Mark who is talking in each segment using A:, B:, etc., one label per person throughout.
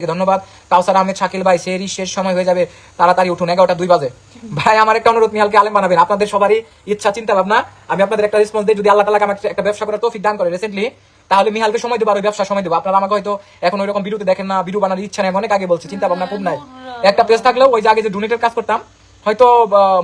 A: ধন্যবাদ। কাউসার আহমেদ শাকিল ভাই, সেরি শেষ সময় হয়ে যাবে, তাড়াতাড়ি উঠুন, 11টা 2 বাজে। ভাই আমার একটা অনুরোধ, মিহালকে আলেম বানাবেন। আপনাদের সবারই ইচ্ছা, চিন্তা ভাবনা, আমি আপনাদের একটা রেসপন্স দিই। যদি আল্লাহ তাআলা আমাকে একটা ব্যবসা করার তৌফিক দান করে রিসেন্টলি, তাহলে মিহালকে সময় দেবো, আর ব্যবসা সময় দেবো। আপনারা আমাকে হয়তো এখন ওইরকম ভিডিওতে দেখেন না, ভিডিও বানানোর ইচ্ছা নেই, অনেক আগে বলছি, চিন্তা ভাবনা খুব নাই। একটা পেজ থাকলেও ওই যে আগে যে ডোনেটের কাজ করতাম, হয়তো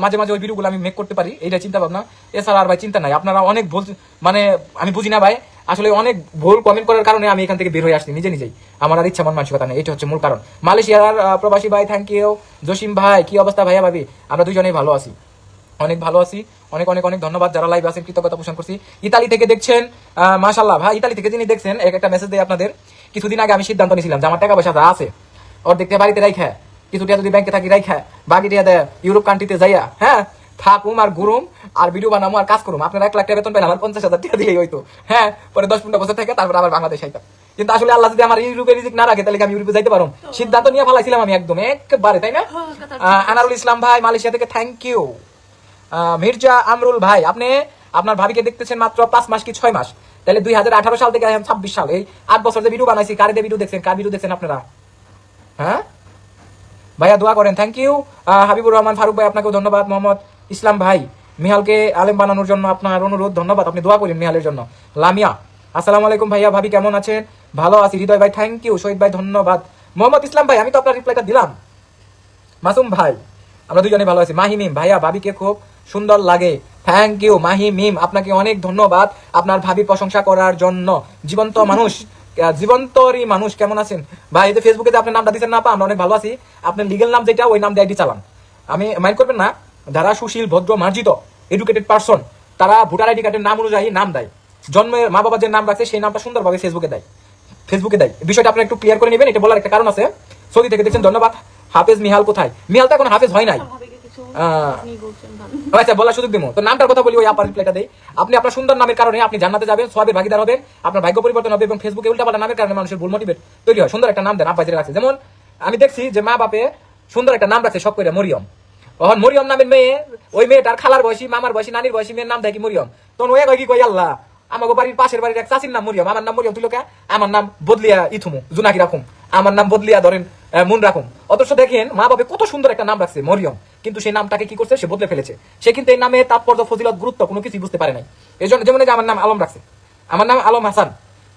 A: মাঝে মাঝে ওই ভিডিওগুলো আমি মেক করতে পারি, এইটা চিন্তা ভাবনা। এছাড়া আর ভাই চিন্তা নাই। আপনারা অনেক ভুল, মানে আমি বুঝি না ভাই, আসলে অনেক ভুল কমেন্ট করার কারণে আমি এখান থেকে বের হয়ে আসছি নিজে নিজেই। আমার আর ইচ্ছা মন মানসিকতা নেই, এটা হচ্ছে মূল কারণ। মালয়েশিয়ার প্রবাসী ভাই, থ্যাংক ইউ। জসিম ভাই, কি অবস্থা ভাইয়া ভাবি? আমরা দুজনেই ভালো আছি, অনেক ভালো আছি। অনেক অনেক অনেক ধন্যবাদ যারা লাইভ আছেন, কৃতজ্ঞতা পোষণ করছি। ইতালি থেকে দেখছেন, মাশাআল্লাহ ভাই। ইতালি থেকে যিনি দেখছেন, একটা মেসেজ দেয় আপনাদের। কিছুদিন আগে আমি সিদ্ধান্ত নিয়েছিলাম যে আমার টাকা পয়সা যা আছে ওর দেখতে বাড়িতে রাইখা, কিছুটা যদি ব্যাংকে থাকি রাইখা, বাকি দিয়ে দেয় ইউরোপ কান্ট্রিতে যাইয়া, হ্যাঁ থাকুম আর ঘুরুম আর ভিডিও বানাবো আর কাজ করুম। আপনারা 1 লাখ টাকা বেতন পেলে আমার 50,000 টাকা দিলেই হইতো, হ্যাঁ। পরে 10-15 বছর থেকে তারপর আবার বাংলাদেশ আইতাম। কিন্তু আসলে আল্লাহ যদি আমার ইউরোপে রিজিক না রাখে, তাহলে আমি ইউরোপে যাইতে পারো। সিদ্ধান্ত নিয়ে ফেলাইছিলাম আমি একদম একবারে, তাই না? আনারুল ইসলাম ভাই মালয়েশিয়া থেকে থ্যাংক ইউ। মির্জা আমরুল ভাই, আপনি আপনার ভাবিকে দেখতেছেন মাত্র 5 মাস কি 6 মাস, তাহলে 2018 সাল থেকে 26 সাল, এই 8 বছর যে ভিডিও বানাইছি, কার ভিডিও দেখছেন, কার ভিডিও দেখছেন আপনারা? হ্যাঁ ভাইয়া দোয়া করেন, থ্যাংক ইউ। হাবিবুর রহমান ফারুক ভাই, আপনাকেও ধন্যবাদ। মোহাম্মদ ইসলাম ভাই, মিহালকে আলেম বানানোর জন্য আপনার অনুরোধ, ধন্যবাদ। আপনি দোয়া করেন মিহালের জন্য। লামিয়া, আসসালামু আলাইকুম ভাইয়া ভাবি, কেমন আছেন? ভালো আছি। হৃদয় ভাই, থ্যাংক ইউ। শহীদ ভাই, ধন্যবাদ। মোহাম্মদ ইসলাম ভাই, আমি তো আপনার রিপ্লাইটা দিলাম। মাসুম ভাই, আমরা দুজনে ভালো আছি। মাহিমিম ভাইয়া, ভাবিকে খুব সুন্দর লাগে, থ্যাংক ইউ। মাহিমিম, আপনাকে অনেক ধন্যবাদ আপনার ভাবির প্রশংসা করার জন্য। জীবন্ত মানুষ, জীবন্তরই মানুষ, কেমন আছেন ভাই? এই যে ফেসবুকে যে আপনার নামটা দিচ্ছেন না, আমরা অনেক ভালো আছি। আপনার লিগেল নাম যেটা, ওই নাম দিয়ে আইডি চালান, আমি মাইন্ড করবেন না। যারা সুশীল, ভদ্র, মার্জিত, এডুকেটেড পারসন, তারা ভোটার আইডি কার্ডের নাম অনুযায়ী নাম দেয়। জন্মের মা বাবা যে নাম রাখছে সেই নামটা সুন্দরভাবে ফেসবুকে দেয়। বিষয়টা আপনারা একটু ক্লিয়ার করে নেবেন, এটা বলার একটা কারণ আছে। সৌদি থেকে দেখছেন, ধন্যবাদ। হাফেজ মিহাল কোথায়? মিহাল তো এখন হাফেজ হয় নাই। আচ্ছা, বলার সুযোগ দিব তো, নামটার কথা বলি, ওই আপার রিপ্লাইটা দেই। আপনি আপনার সুন্দর নামের কারণে আপনি জান্নাতে যাবেন, সওয়াবের ভাগীদার হবেন, আপনার ভাগ্য পরিবর্তন হবে। এবং ফেসবুকে উল্টাপাল্টা নামের কারণে মানুষের ভুল মোটিভেট তৈরি হয়। সুন্দর একটা নাম দেন, আব্বা যেটা রাখছে। যেমন আমি দেখছি যে মা বাপে সুন্দর একটা নাম রাখছে, সব করে মরিয়ম। তখন মরিয়ম নামের মেয়ে, ওই মেয়েটার খালার বয়সী, মামার বয়সী, নানির বয়সী মেয়ের নাম দেয় কি মরিয়ম। তখন ওই কয় কি, কই আল্লাহ, আমাকে বাড়ির পাশের বাড়ির এক চাষির নাম মরিয়ম, আমার নাম মরিয়ম, তুই লোকে আমার নাম বদলিয়া ইথুমু জুনাকি রাখুম, আমার নাম বদলিয়া ধরেন মুন রাখুম। অথচ দেখেন মা বাবা কত সুন্দর একটা নাম রাখছে মরিয়ম, কিন্তু সেই নামটাকে কি করছে, সে বদলে ফেলেছে। সে কিন্তু এই নামে তাৎপর্য, ফজিলত, গুরুত্ব কোনো কিছু বুঝতে পারে নাই। এই জন্য যেমন আমার নাম আলম রাখছে, আমার নাম আলম হাসান,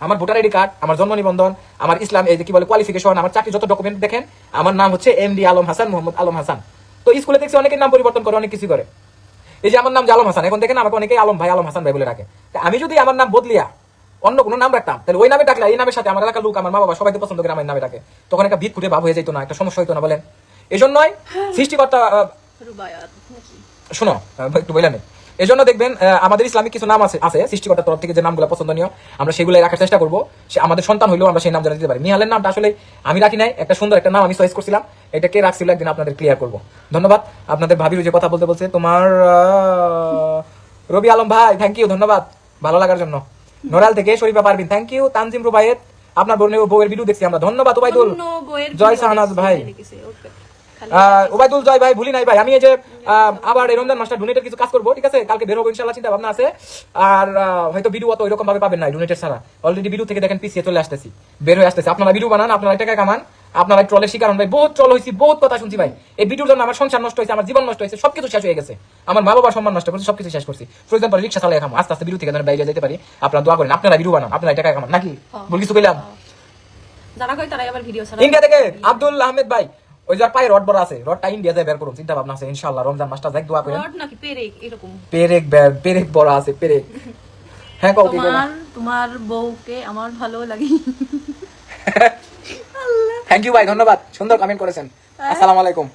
A: আমার ভোটার আইডি কার্ড, আমার জন্ম নিবন্ধন, আমার ইসলাম, এই যে কি বলে কোয়ালিফিকেশন, আমার চাকরি যত ডকুমেন্ট দেখেন, আমার নাম হচ্ছে এমডি আলম হাসান, মোহাম্মদ আলম হাসান। তো স্কুলে দেখছি অনেকের নাম পরিবর্তন করে, অনেক কিছু করে। এই যে আমার নাম যে আলম হাসান, এখন দেখেন আমাকে অনেকেই আলম ভাই, আলম হাসান ভাই বলে রাখে। আমি যদি আমার নাম বদলিয়া অন্য কোনো নাম রাখতাম, তাহলে ওই নামে ডাকলে এই নামের সাথে আমার এলাকার লোক, আমার মা বাবা সবাই তো পছন্দ করে আমার নামে ডাকে, তখন একটা ভিত খুঁটে ভাব হয়ে যেত না, একটা সমস্যা হইতো না বলেন? এই জন্যই সৃষ্টিকর্তা, শোনো একটু বললেন, এই জন্য দেখবেন আমাদের ইসলামিক কিছু নাম আছে সৃষ্টিকর্তার তরফ থেকে, যে নামগুলো পছন্দনীয় আমরা সেগুলো রাখার চেষ্টা করবো। সে আমাদের সন্তান হইলেও আমরা সেই নাম জানা দিতে পারি। মিহালের নামটা আসলে আমি রাখি নাই, একটা সুন্দর একটা নাম আমি চয়েস করছিলাম, এটা কে রাখছিল একদিন আপনাদের ক্লিয়ার করবো। ধন্যবাদ। আপনাদের ভাবির যে কথা বলতে তোমার রবি আলম ভাই, থ্যাংক ইউ, ধন্যবাদ ভালো লাগার জন্য। নড়াল থেকে শরীফা পারবিন, থ্যাংক ইউ। তানজিম রুবায়েত, আপনার বউয়ের ভিডিও দেখছি আমরা, ধন্যবাদ। ওবায়দুল জয় শাহনাজ ভাই, ওবায়দুল জয় ভাই, ভুলি নাই ভাই। আমি এই যে আবার এই রমজান মাসটা ডোনেটের কিছু কাজ করবো, ঠিক আছে? কালকে বের হবো ইনশাআল্লাহ, চিন্তা ভাবনা আছে। আর হয়তো ভিডিও অত ওইরকম ভাবে পাবেন না ডোনেটের ছাড়া। অলরেডি ভিডিও থেকে দেখেন পিছিয়ে চলে আসতেছি, বের হয়ে আসতেছি। আপনারা ভিডিও বানান, আপনারা টাকা কামান, আপনারা ট্রলের শিকার হন ভাই। বহুত ট্রল হয়েছি, বহুত কথা শুনছি ভাই। এই ভিডিওর জন্য আমার সংসার নষ্ট হয়েছে, আমার জীবন নষ্ট হয়েছে, সবকিছু শেষ হয়ে গেছে, আমার মা বাবার সম্মান নষ্ট করছি, সবকিছু শেষ করছি। প্রয়োজন পরে রিক্সা চালিয়ে খাম, আস্তে আস্তে ভিডিও থেকে বাইরে যেতে পারি। আপনারা দোয়া করেন, আপনারা ভিডিও বানান, আপনারা টাকা কামান, নাকি বল কিছু কইলাম? ইন্ডিয়া থেকে আব্দুল আহমেদ ভাই, ওই যার পায়ে রড বড় আছে, রডটা ইন্ডিয়া যায় বের করুন, চিন্তা ভাবনা আছে ইনশাআল্লাহ। রমজান মাসটা যাক, দোয়া করেন। রড নাকি পেরেক? এরকম পেরেক বড় আছে, পেরেক। হ্যাঁ, কও কি তোমার বউকে আমার ভালো লাগে। থ্যাংক ইউ ভাই, ধন্যবাদ, সুন্দর কমেন্ট করেছেন। আসসালামু আলাইকুম।